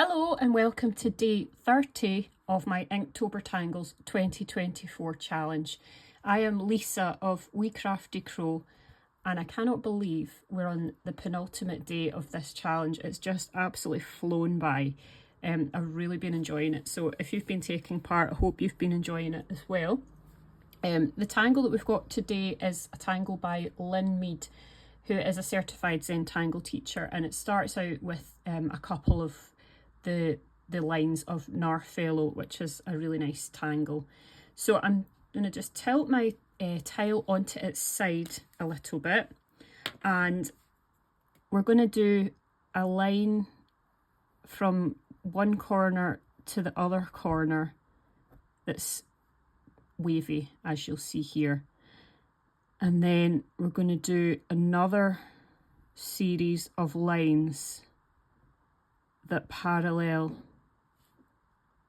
Hello and welcome to day 30 of my Inktober Tangles 2024 challenge. I am Lisa of Wee Crafty Crow and I cannot believe we're on the penultimate day of this challenge. It's just absolutely flown by. I've really been enjoying it, so if you've been taking part, I hope you've been enjoying it as well. The tangle that we've got today is a tangle by Lynn Mead, who is a Certified Zentangle Teacher, and it starts out with a couple of the lines of Narfello, which is a really nice tangle. So I'm going to just tilt my tile onto its side a little bit, and we're going to do a line from one corner to the other corner that's wavy, as you'll see here. And then we're going to do another series of lines that parallel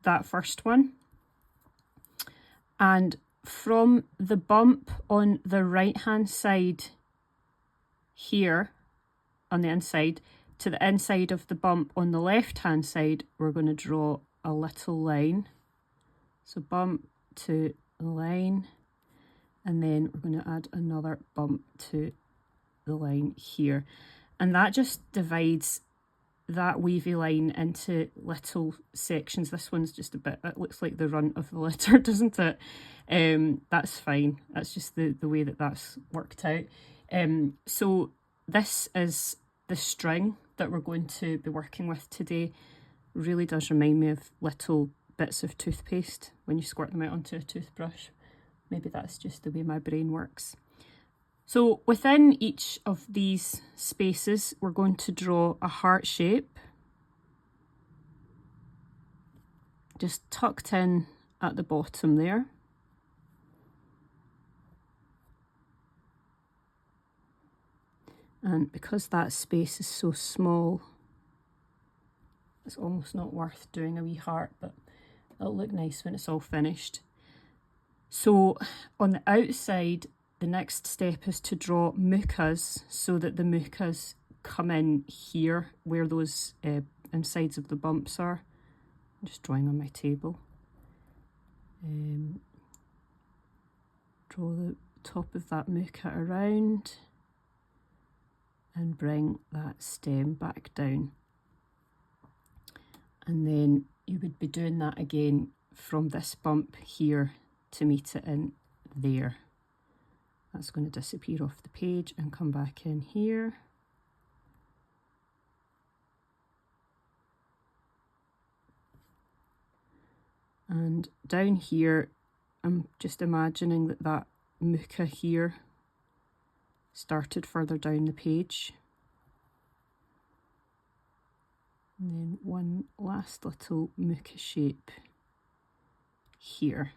that first one. And from the bump on the right hand side here on the inside to the inside of the bump on the left hand side, we're going to draw a little line. So bump to line, and then we're going to add another bump to the line here, and that just divides that wavy line into little sections. This one's just a bit, it looks like the runt of the letter, doesn't it? That's fine, that's just the way that that's worked out. So this is the string that we're going to be working with today. Really does remind me of little bits of toothpaste when you squirt them out onto a toothbrush. Maybe that's just the way my brain works. So within each of these spaces, we're going to draw a heart shape, just tucked in at the bottom there. And because that space is so small, it's almost not worth doing a wee heart, but it'll look nice when it's all finished. So on the outside, the next step is to draw mucas so that the mucas come in here where those insides of the bumps are. I'm just drawing on my table. Draw the top of that muca around and bring that stem back down. And then you would be doing that again from this bump here to meet it in there. That's going to disappear off the page and come back in here. And down here, I'm just imagining that that muca here started further down the page. And then one last little muca shape here.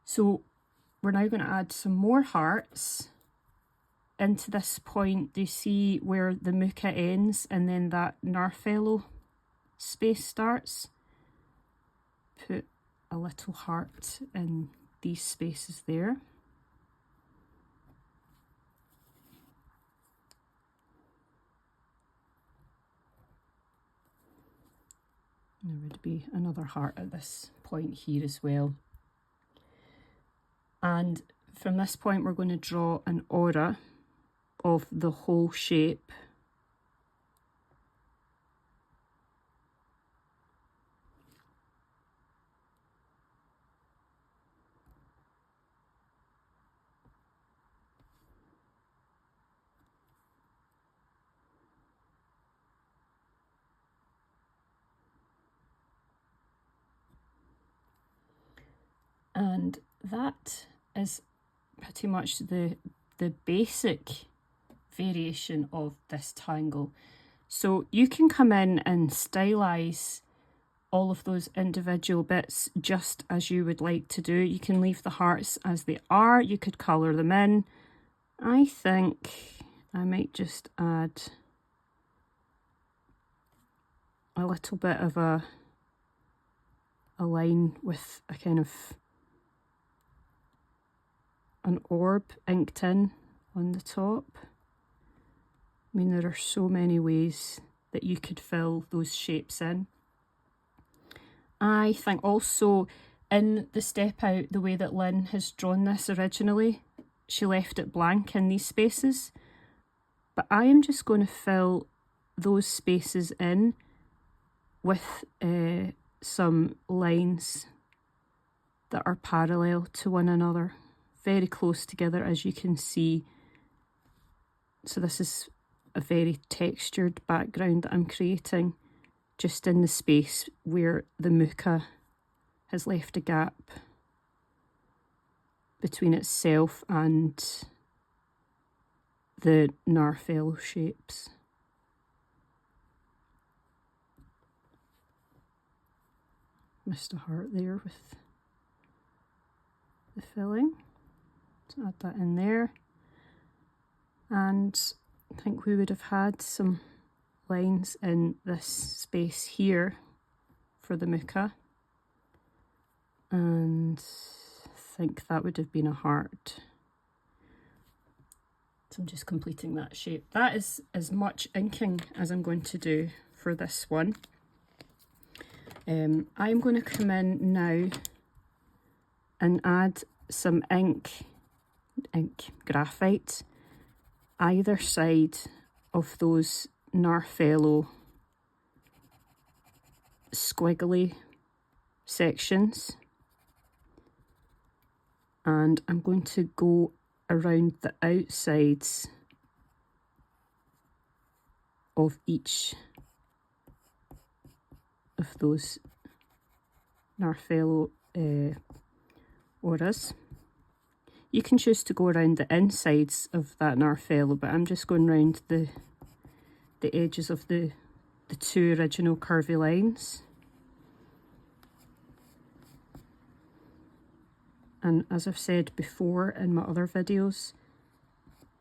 So we're now going to add some more hearts into this point. Do you see where the muca ends and then that Narfello space starts? Put a little heart in these spaces there. There would be another heart at this point here as well. And from this point, we're going to draw an aura of the whole shape. And that is pretty much the basic variation of this tangle. So you can come in and stylize all of those individual bits just as you would like to do. You can leave the hearts as they are. You could colour them in. I think I might just add a little bit of a line with a kind of an orb inked in on the top. I mean, there are so many ways that you could fill those shapes in. I think also in the step out, the way that Lynn has drawn this originally, she left it blank in these spaces, but I am just going to fill those spaces in with some lines that are parallel to one another, very close together, as you can see. So this is a very textured background that I'm creating just in the space where the muka has left a gap between itself and the Narfello shapes. Missed a heart there with the filling. So add that in there. And I think we would have had some lines in this space here for the muka. And I think that would have been a heart. So I'm just completing that shape. That is as much inking as I'm going to do for this one. I'm going to come in now and add some graphite, either side of those Narfello squiggly sections. And I'm going to go around the outsides of each of those Narfello auras. You can choose to go around the insides of that Narfello, but I'm just going around the edges of the two original curvy lines. And as I've said before in my other videos,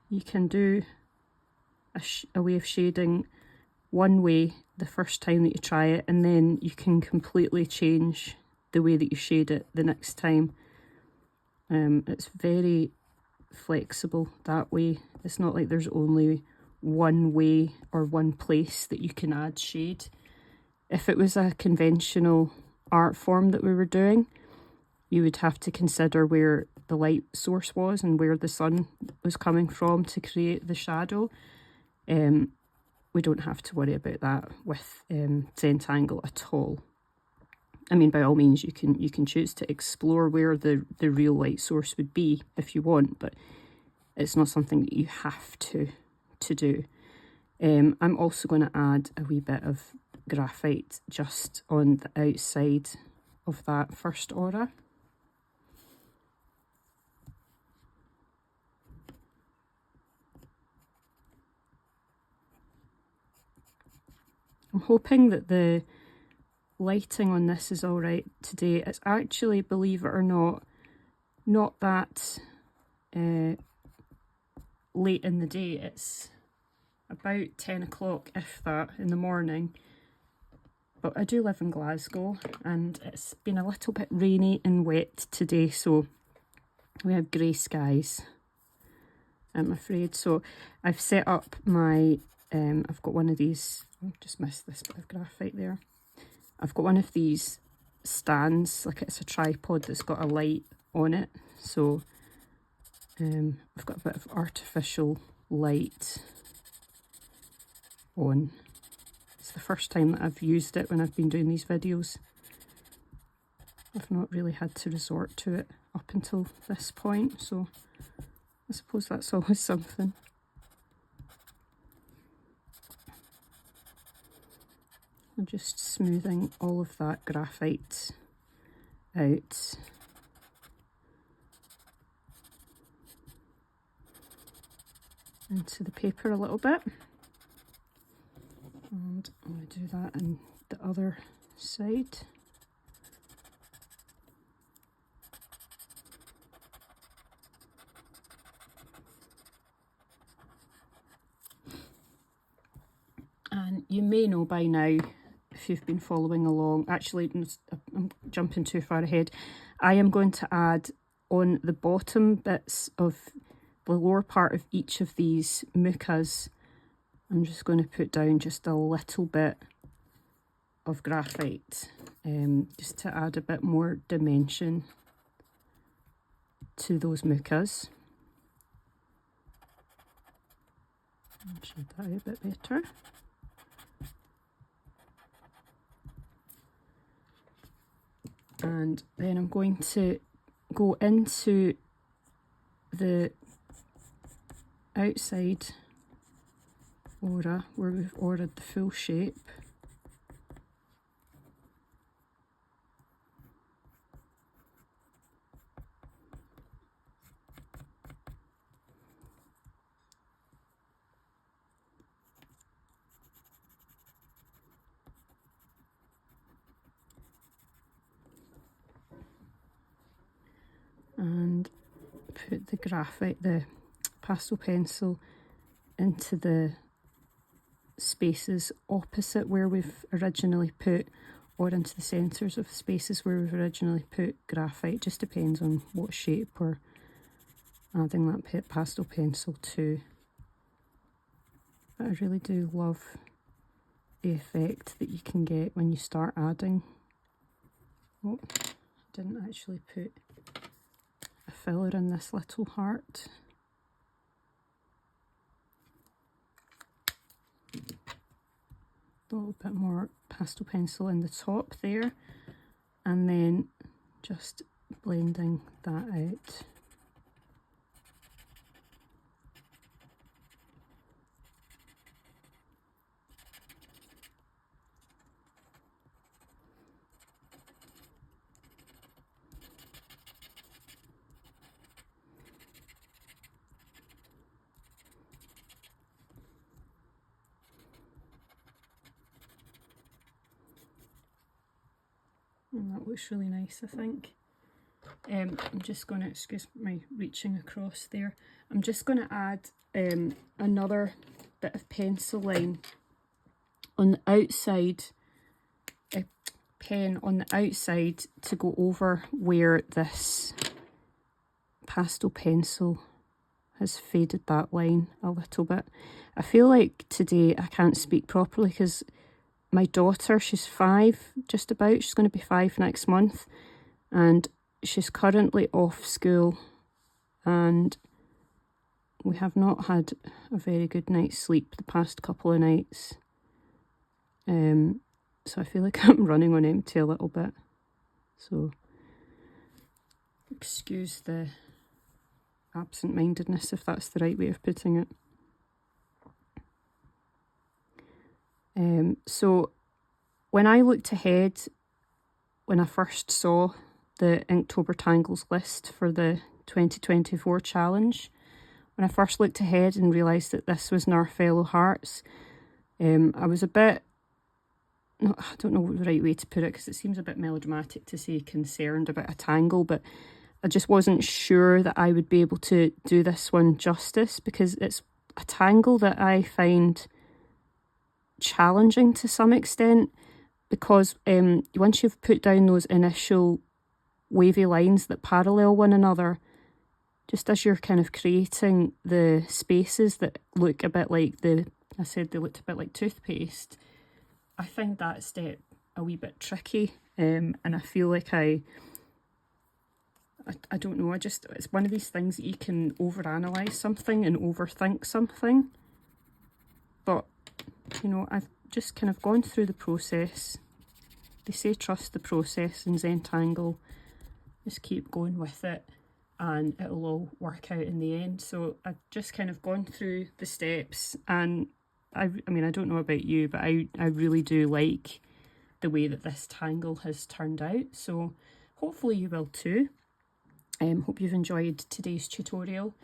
you can do a way of shading one way the first time that you try it, and then you can completely change the way that you shade it the next time. It's very flexible that way. It's not like there's only one way or one place that you can add shade. If it was a conventional art form that we were doing, you would have to consider where the light source was and where the sun was coming from to create the shadow. We don't have to worry about that with Zentangle at all. I mean, by all means, you can choose to explore where the real light source would be if you want, but it's not something that you have to do. I'm also going to add a wee bit of graphite just on the outside of that first aura. I'm hoping that the lighting on this is all right today. It's actually, believe it or not that late in the day. It's about 10 o'clock, if that, in the morning. But I do live in Glasgow and it's been a little bit rainy and wet today, so we have grey skies, I'm afraid. So I've set up my, I've got one of these, oh, just missed this bit of graphite there. I've got one of these stands, like it's a tripod that's got a light on it. So I've got a bit of artificial light on. It's the first time that I've used it when I've been doing these videos. I've not really had to resort to it up until this point, so I suppose that's always something. I'm just smoothing all of that graphite out. Into the paper a little bit. And I'm going to do that on the other side. And you may know by now, if you've been following along, actually I'm jumping too far ahead, I am going to add on the bottom bits of the lower part of each of these mukas I'm just going to put down just a little bit of graphite, just to add a bit more dimension to those mucas. Shade that out a bit better. And then I'm going to go into the outside aura where we've ordered the full shape. And put the graphite, the pastel pencil, into the spaces opposite where we've originally put, or into the centres of spaces where we've originally put graphite. Just depends on what shape we're adding that pastel pencil to. But I really do love the effect that you can get when you start adding. Oh, I didn't actually put a filler in this little heart. A little bit more pastel pencil in the top there, and then just blending that out. And that looks really nice, I think. I'm just going to, excuse my reaching across there, I'm just going to add another bit of pencil line on the outside, a pen on the outside to go over where this pastel pencil has faded that line a little bit. I feel like today I can't speak properly because my daughter, she's 5 just about, she's going to be 5 next month, and she's currently off school, and we have not had a very good night's sleep the past couple of nights. So I feel like I'm running on empty a little bit. So excuse the absent-mindedness, if that's the right way of putting it. So when I looked ahead, when I first saw the Inktober Tangles list for the 2024 challenge, when I first looked ahead and realised that this was Narfello hearts, I was a bit, I don't know the right way to put it because it seems a bit melodramatic to say concerned about a tangle, but I just wasn't sure that I would be able to do this one justice, because it's a tangle that I find challenging to some extent, because once you've put down those initial wavy lines that parallel one another, just as you're kind of creating the spaces that look a bit like I said they looked a bit like toothpaste, I find that step a wee bit tricky, and I feel like I don't know, it's one of these things that you can overanalyze something and overthink something, but you know, I've just kind of gone through the process. They say trust the process in Zentangle, just keep going with it and it'll all work out in the end. So I've just kind of gone through the steps, and I mean, I don't know about you, but I really do like the way that this tangle has turned out. So hopefully you will too. Hope you've enjoyed today's tutorial.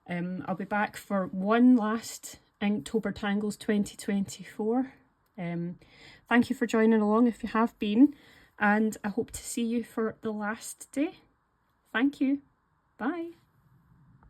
I'll be back for one last Inktober Tangles 2024. Thank you for joining along if you have been, and I hope to see you for the last day. Thank you. Bye.